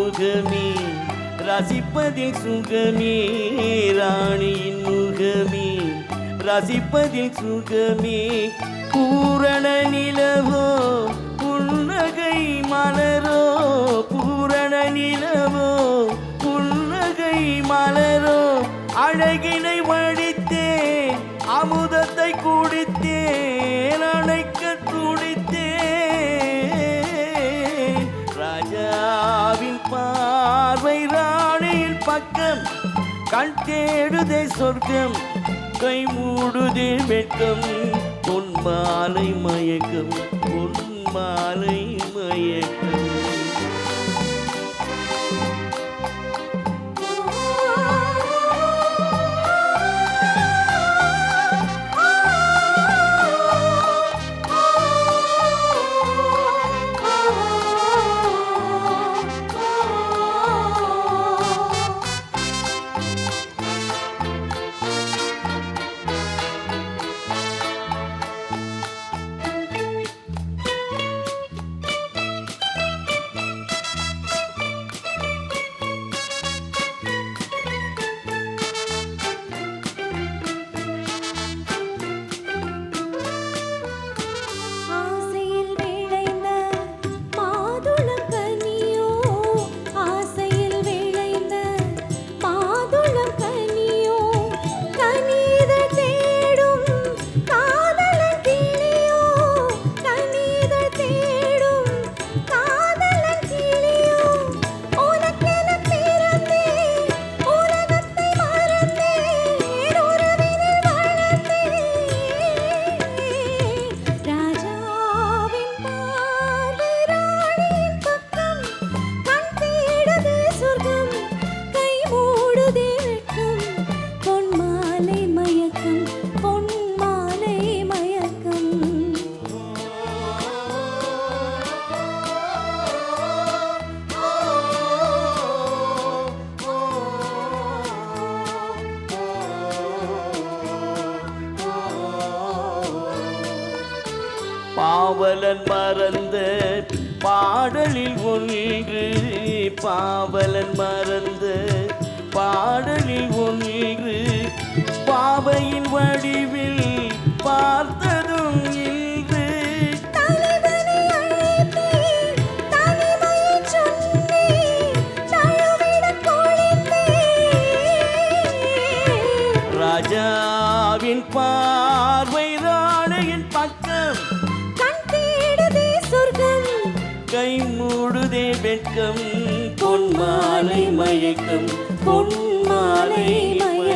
முகமே ரசிப்பதில் சுகமே ராணியின் முகமே ரசிப்பதில் சுகமே பூரண நிலவோ புன்னகை மலரோ பூரண நிலவோ புன்னகை மலரோ அழகினை வடித்தேன் அமுதத்தை குடித்தேன் அணைக்க துடித்தேன் ராஜாவின் பார்வை ராணியின் பக்கம் கண் தேடுதே சொர்க்கம் கை மூடுதே வெட்கம் பொன் மாலை மயக்கம் பொன் மாலை மயக்கம் பாவலன் மறந்த பாடலில் ஒன்று பாவலன் மறந்த பாடலில் ஒன்று பாவையின் வடிவில் பார்த்ததும் இன்று ராஜாவின் பார்வை ராணியின் பக்கம் கை மூடுதே வெட்கம் பொன் மாலை மயக்கம் பொன் மாலை மயக்கம்